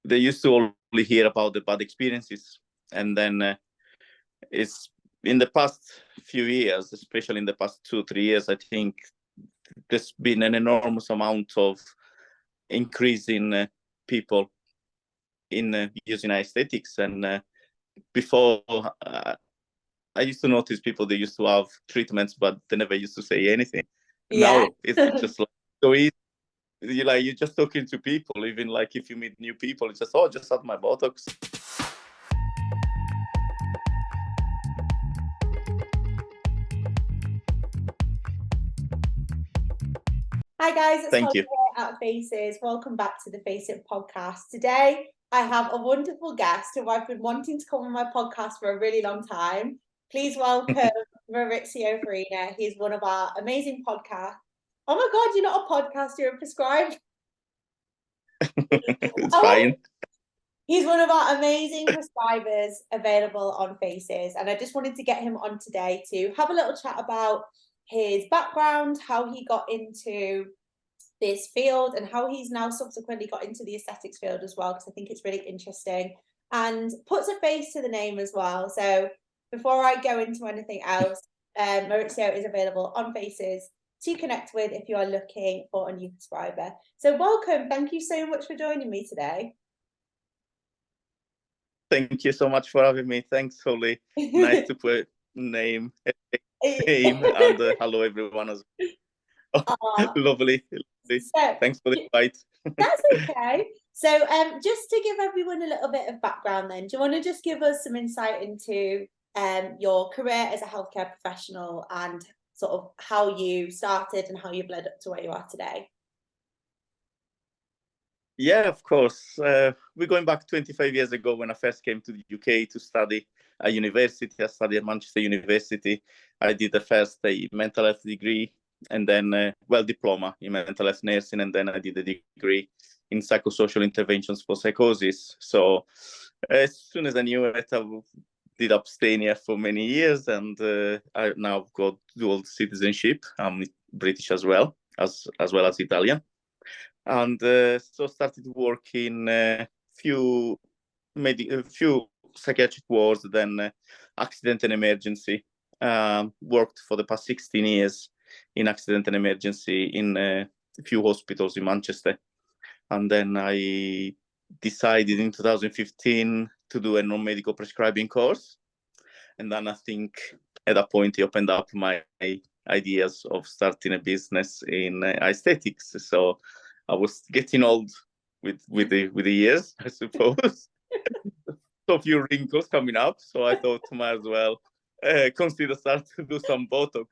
they used to only hear about the bad experiences. And then it's in the past few years, especially in the past 2-3 years, I think there's been an enormous amount of increase in people in using aesthetics. And before, I used to notice people, they used to have treatments, but they never used to say anything. Yeah. Now it's just like so easy. You're just talking to people, even like if you meet new people, it's just add my Botox. Hi guys, it's Thank Holly you. here at Faces. Welcome back to the Face It podcast. Today I have a wonderful guest who I've been wanting to come on my podcast for a really long time. Please welcome Maurizio Farina. He's one of our amazing podcasts. Oh my God, you're not a podcast, you're a Prescriber. It's fine. He's one of our amazing prescribers available on Faces, and I just wanted to get him on today to have a little chat about his background, how he got into this field, and how he's now subsequently got into the aesthetics field as well, because I think it's really interesting and puts a face to the name as well. So before I go into anything else, Maurizio is available on Faces to connect with if you are looking for a new prescriber. So welcome. Thank you so much for joining me today. Thank you so much for having me. Thanks, Holly. Nice to put name and hello everyone as well. Lovely. So, thanks for the invite. That's okay. So just to give everyone a little bit of background then, do you want to just give us some insight into your career as a healthcare professional and sort of how you started and how you've led up to where you are today? Yeah, of course. We're going back 25 years ago when I first came to the UK to study at university. I studied at Manchester University. I did the first mental health degree and then, diploma in mental health nursing. And then I did a degree in psychosocial interventions for psychosis. So as soon as I knew it, I did up staying here for many years. And I now got dual citizenship. I'm British as well as Italian. And so started working few psychiatric wards, then accident and emergency. Worked for the past 16 years in accident and emergency in a few hospitals in Manchester. And then I decided in 2015 to do a non-medical prescribing course. And then I think at that point, it opened up my ideas of starting a business in aesthetics. So I was getting old with the years, I suppose. So a few wrinkles coming up. So I thought might as well consider start to do some Botox.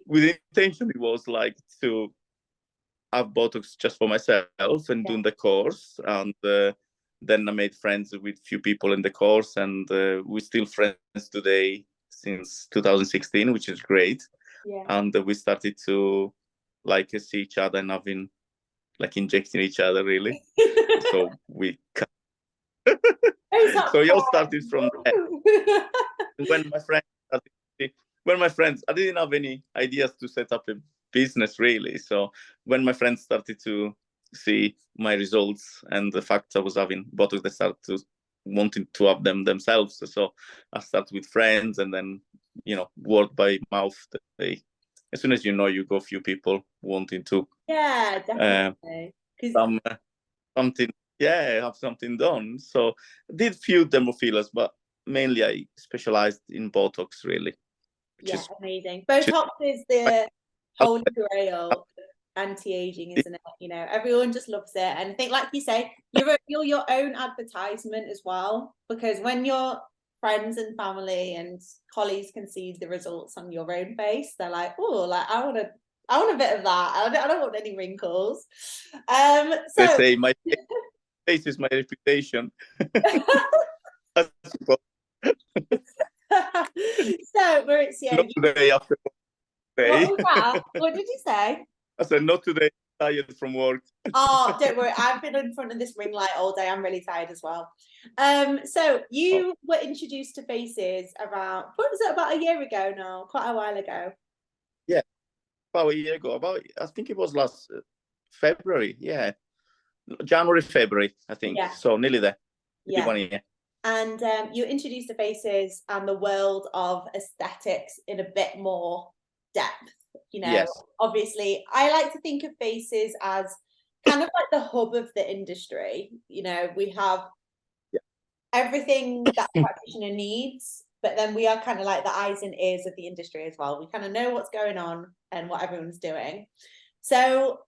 With the intention, it was like to have Botox just for myself and doing the course. And then I made friends with few people in the course, and we're still friends today since 2016, which is great. Yeah. And we started to see each other and having injecting each other really. So we so it all started from there. when my friends I didn't have any ideas to set up a business really. So when my friends started to see my results and the fact I was having Botox, they started to wanting to have them themselves. So I started with friends, and then word by mouth. As soon as you go a few people wanting to definitely something have something done. So I did few demo fillers, but mainly I specialized in Botox really. Amazing. Botox is the holy grail anti-aging, isn't it? Everyone just loves it, and I think, like you say, you're your own advertisement as well, because when your friends and family and colleagues can see the results on your own face, they're like, oh, like I want a bit of that. I don't want any wrinkles. So they say my face is my reputation. I suppose. So Maurizio, not today after day. What was that? What did you say? I said not today. Tired from work. Oh, don't worry. I've been in front of this ring light all day. I'm really tired as well. So you were introduced to Faces about a year ago now? Quite a while ago. Yeah, about a year ago. I think it was last February. Yeah. January, February, I think. Yeah. So nearly there. Yeah. 1 year. And you introduced the faces and the world of aesthetics in a bit more depth. You know, Yes. obviously, I like to think of faces as kind of like the hub of the industry. You know, we have everything that a practitioner needs, but then we are kind of like the eyes and ears of the industry as well. We kind of know what's going on and what everyone's doing. So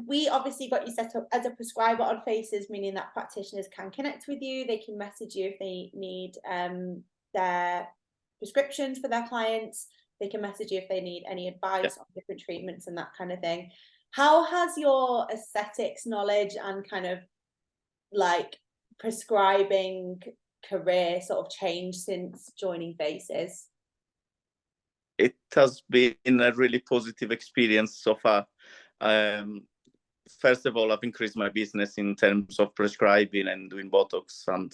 we obviously got you set up as a prescriber on Faces, meaning that practitioners can connect with you. They can message you if they need their prescriptions for their clients. They can message you if they need any advice on different treatments and that kind of thing. How has your aesthetics knowledge and kind of like prescribing career sort of changed since joining Faces? It has been a really positive experience so far. First of all, I've increased my business in terms of prescribing and doing Botox, and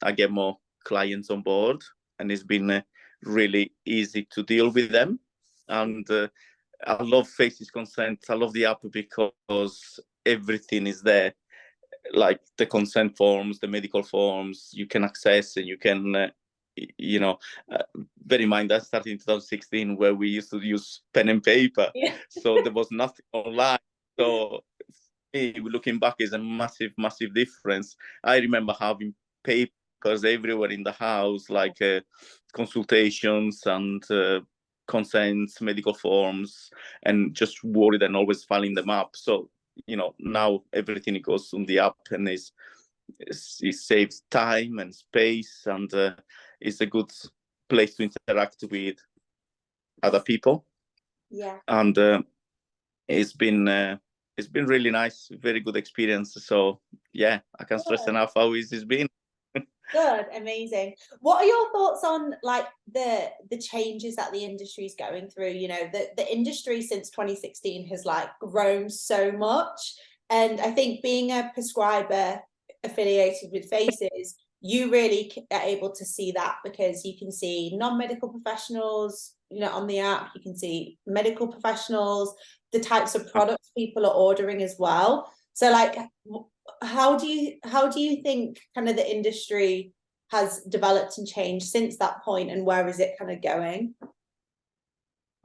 I get more clients on board, and it's been really easy to deal with them. And I love Faces Consent. I love the app because everything is there, like the consent forms, the medical forms, you can access, and you can bear in mind that started in 2016 where we used to use pen and paper. So there was nothing online. So looking back is a massive difference. I remember having papers everywhere in the house, like consultations and consents, medical forms, and just worried and always filing them up. So now everything goes on the app, and it saves time and space, and it's a good place to interact with other people. Yeah. And it's been really nice, very good experience. So yeah, I can't stress enough how easy it's been. Good, amazing. What are your thoughts on like the changes that the industry is going through? You know, the industry since 2016 has like grown so much, and I think being a prescriber affiliated with Faces, you really are able to see that because you can see non-medical professionals, you know, on the app. You can see medical professionals, the types of products people are ordering as well. So like, how do you think kind of the industry has developed and changed since that point, and where is it kind of going?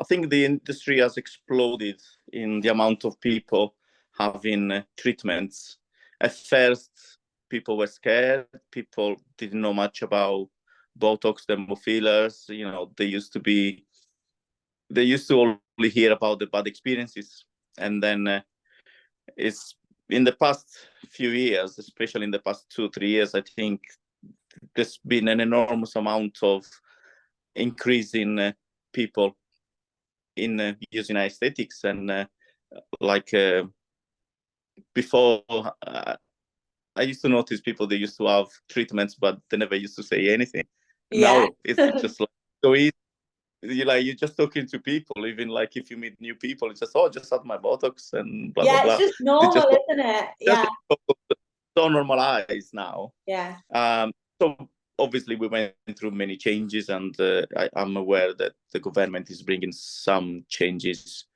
I think the industry has exploded in the amount of people having treatments. At first, people were scared. People didn't know much about Botox, dermal fillers. You know, they used to only hear about the bad experiences, and then it's in the past few years, especially in the past 2-3 years, I think there's been an enormous amount of increase in people in using aesthetics, and before I used to notice people, they used to have treatments but they never used to say anything. Now it's just like so easy. You're just talking to people, even like if you meet new people, it's just just add my Botox and blah blah blah. It's just normal, isn't it? Yeah, so normalized now. Yeah. So obviously we went through many changes, and I'm aware that the government is bringing some changes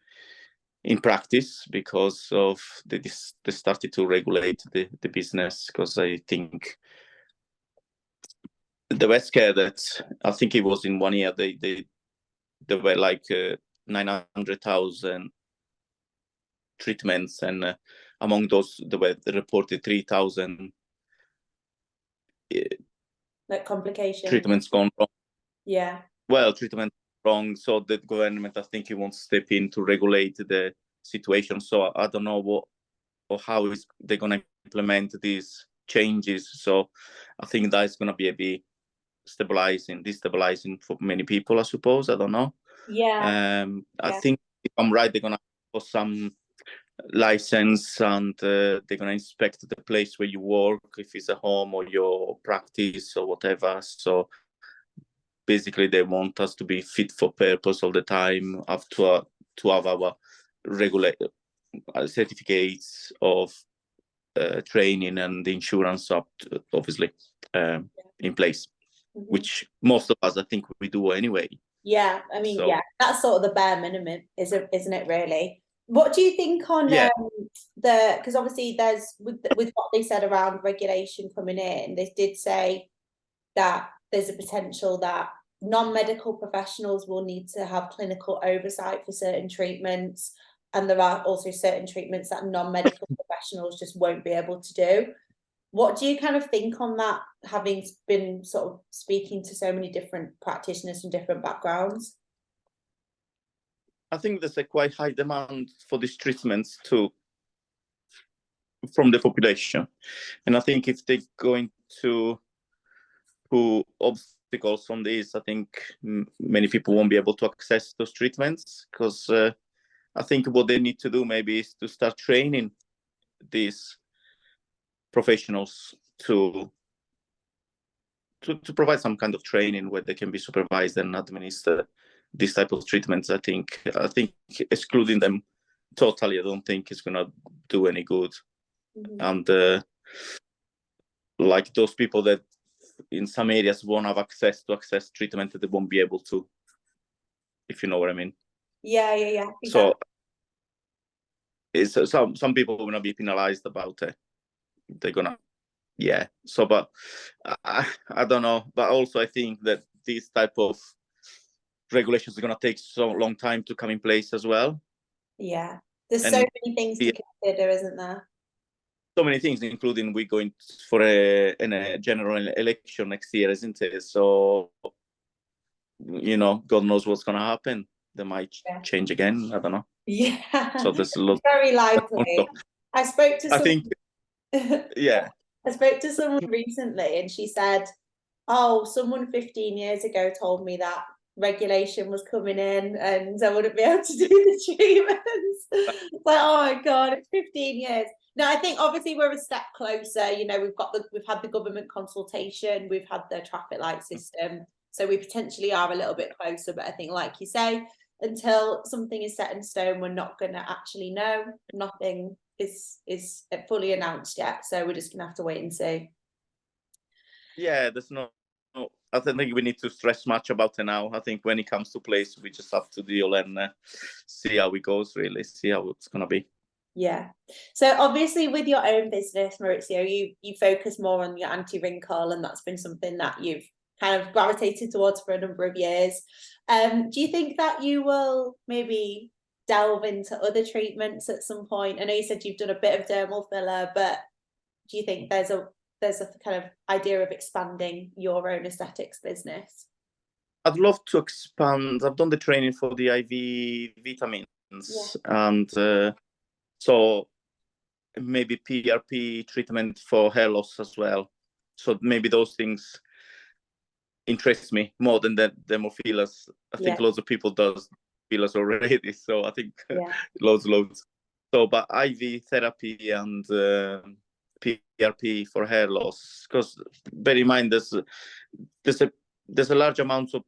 in practice because of they started to regulate the business, because I think they were scared that, I think it was in 1 year, there were like 900,000 treatments, and among those there were reported 3,000 like complications, treatments gone wrong. Yeah. Well, treatment wrong. So the government, I think, it wants to step in to regulate the situation. So I don't know what or how is they're going to implement these changes. So I think that is going to be a bit destabilizing for many people, I suppose. I don't know. I think if I'm right, they're going to for some license, and they're going to inspect the place where you work, if it's a home or your practice or whatever. So basically they want us to be fit for purpose all the time, have to have our regular certificates of training and the insurance obviously in place, which most of us, I think, we do anyway. Yeah, I mean, that's sort of the bare minimum, isn't it really? What do you think on Yeah, because obviously there's with what they said around regulation coming in, they did say that there's a potential that non-medical professionals will need to have clinical oversight for certain treatments, and there are also certain treatments that non-medical professionals just won't be able to do. What do you kind of think on that, having been sort of speaking to so many different practitioners from different backgrounds? I think there's a quite high demand for these treatments too from the population, and I think if they're going to put obstacles on this, I think many people won't be able to access those treatments, because I think what they need to do maybe is to start training these professionals to provide some kind of training where they can be supervised and administer these type of treatments. I think excluding them totally, I don't think it's gonna do any good. And like those people that in some areas won't have access treatment, that they won't be able to, if you know what I mean. Yeah. Exactly. So it's some people will not be penalized about it. They're gonna, yeah. So, but I don't know. But also, I think that these type of regulations are gonna take so long time to come in place as well. Yeah, there's And so many things to consider, isn't there? So many things, including we're going for a general election next year, isn't it? So, God knows what's going to happen. They might change again. I don't know. Yeah. So there's a lot. Very likely. I spoke to someone. Yeah. I spoke to someone recently, and she said, "Oh, someone 15 years ago told me that regulation was coming in, and I wouldn't be able to do the treatments." Like, oh my god, it's 15 years. No, I think obviously we're a step closer. We've had the government consultation, we've had the traffic light system, so we potentially are a little bit closer. But I think, like you say, until something is set in stone, we're not going to actually know. Nothing is fully announced yet, so we're just going to have to wait and see. Yeah, there's no. I don't think we need to stress much about it now. I think when it comes to place, we just have to deal and see how it goes. Really, see how it's going to be. Yeah. So obviously with your own business, Maurizio, you focus more on your anti-wrinkle, and that's been something that you've kind of gravitated towards for a number of years. Do you think that you will maybe delve into other treatments at some point? I know you said you've done a bit of dermal filler, but do you think there's a kind of idea of expanding your own aesthetics business? I'd love to expand. I've done the training for the IV vitamins, and so maybe PRP treatment for hair loss as well. So maybe those things interest me more than the fillers. I think loads of people does fillers already. So I think loads. So, but IV therapy and PRP for hair loss, because bear in mind there's a large amount of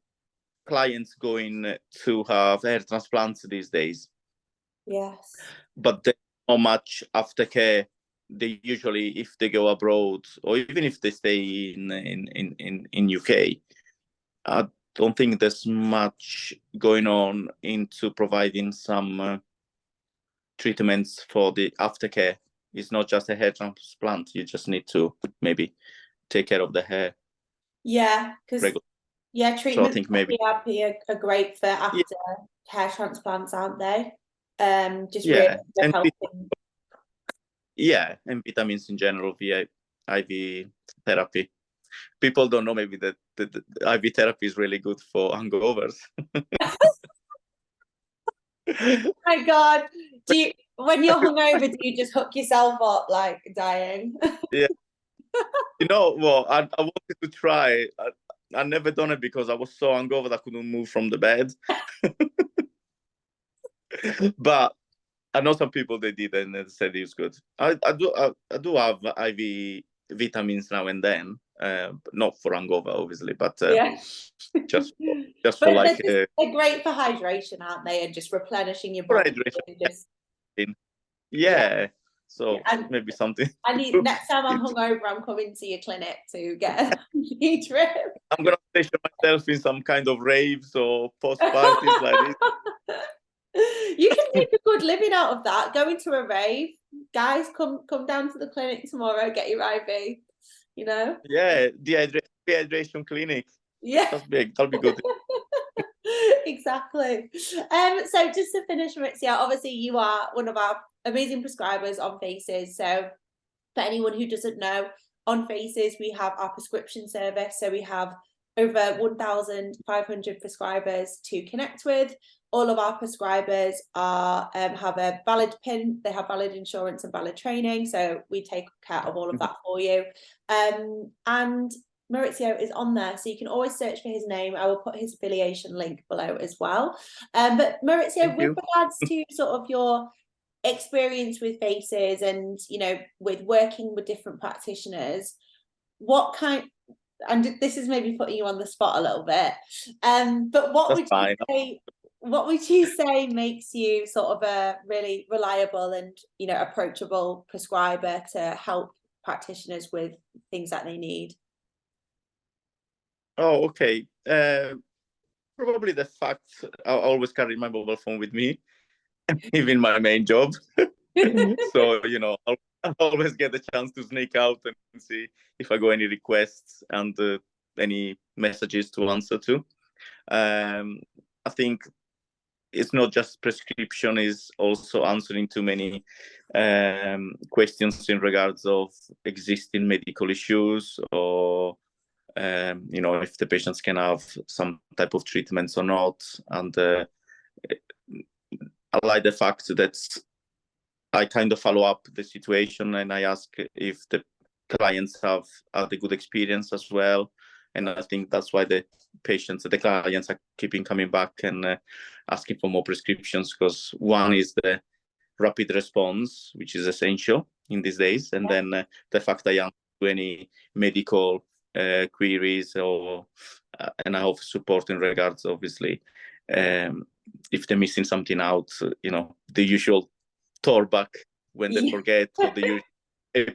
clients going to have hair transplants these days. Yes. But there's not much aftercare. They usually, if they go abroad or even if they stay in UK, I don't think there's much going on into providing some treatments for the aftercare. It's not just a hair transplant. You just need to maybe take care of the hair. Yeah, because treatments so I think maybe PRP are great for after hair transplants, aren't they? Just really and helping. And vitamins in general via IV therapy. People don't know maybe that the IV therapy is really good for hangovers. Oh my god! When you're hungover, do you just hook yourself up like dying? Yeah. You know what? I wanted to try. I never done it because I was so hungover that I couldn't move from the bed. But I know some people they did and they said it was good. I do have IV vitamins now and then, not for hangover obviously, but just for like they're great for hydration, aren't they? And just replenishing your body. So maybe something. Next time I'm hungover, I'm coming to your clinic to get a knee drip. I'm gonna station myself in some kind of raves or post parties like this. You can make a good living out of that. Going to a rave, guys, come down to the clinic tomorrow. Get your IV. You know. Yeah, dehydration clinic. Yeah. That'll be good. Exactly. So just to finish, Maurizio, obviously you are one of our amazing prescribers on Faces. So for anyone who doesn't know, on Faces we have our prescription service. So we have over 1,500 prescribers to connect with. All of our prescribers are have a valid PIN, they have valid insurance and valid training. So we take care of all of that for you. And Maurizio is on there, so you can always search for his name. I will put his affiliation link below as well. But Maurizio, with regards to sort of your experience with Faces and, you know, with working with different practitioners, what kind, and this is maybe putting you on the spot a little bit, but what would you say makes you sort of a really reliable and, you know, approachable prescriber to help practitioners with things that they need? Oh, okay. Probably the fact I always carry my mobile phone with me, even my main job. So, you know, I'll always get the chance to sneak out and see if I got any requests and any messages to answer to. I think it's not just prescription, is also answering too many questions in regards of existing medical issues, or you know, if the patients can have some type of treatments or not. And I like the fact that I kind of follow up the situation and I ask if the clients have had a good experience as well. And I think that's why the patients, the clients, are keeping coming back and asking for more prescriptions, because one is the rapid response, which is essential in these days, and then the fact I answer to any medical queries, or and I offer support in regards, obviously, if they're missing something out, you know, the usual back when they forget, or the usual,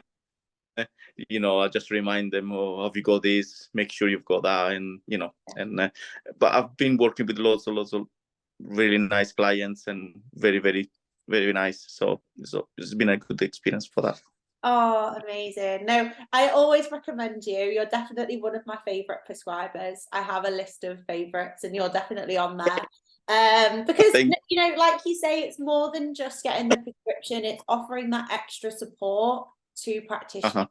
you know, I just remind them, oh, have you got this? Make sure you've got that, and you know, and but I've been working with lots of really nice clients and very, very, very nice. So it's been a good experience for that. Oh, amazing. No, I always recommend you. You're definitely one of my favorite prescribers. I have a list of favorites and you're definitely on there. Because, you know, like you say, it's more than just getting the prescription, it's offering that extra support to practitioners.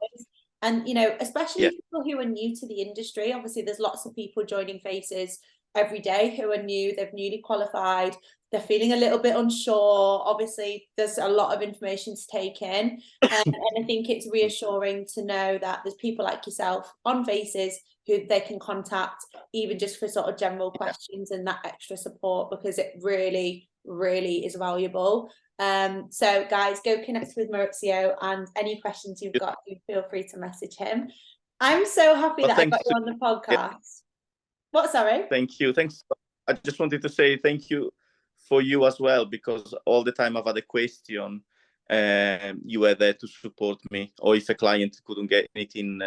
And, you know, especially people who are new to the industry. Obviously, there's lots of people joining Faces every day who are new, they've newly qualified, they're feeling a little bit unsure. Obviously, there's a lot of information to take in. And I think it's reassuring to know that there's people like yourself on Faces who they can contact, even just for sort of general questions and that extra support, because it really, really is valuable. So guys, go connect with Maurizio, and any questions you've got, feel free to message him. I'm so happy that I got you on the podcast. What, sorry? Thank you. Thanks. I just wanted to say thank you for you as well, because all the time I've had a question, you were there to support me. Or if a client couldn't get anything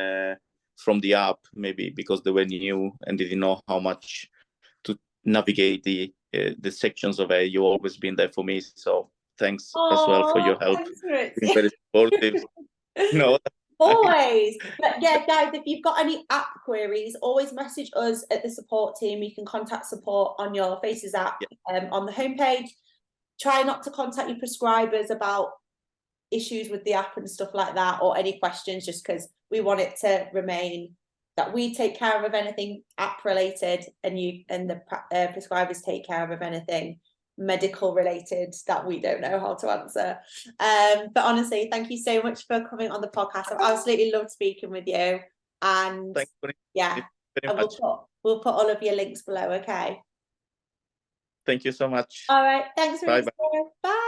from the app, maybe because they were new and didn't know how much to navigate the sections of it, you've always been there for me. So thanks as well for your help. You're very supportive. No. Always. But yeah, guys, if you've got any app queries, always message us at the support team. You can contact support on your Faces app on the homepage. Try not to contact your prescribers about issues with the app and stuff like that, or any questions, just because we want it to remain that we take care of anything app related, and you and the prescribers take care of anything medical related that we don't know how to answer. But honestly, thank you so much for coming on the podcast. I've absolutely loved speaking with you, and yeah, we'll put all of your links below. Okay, thank you so much. All right, thanks. Bye. Bye.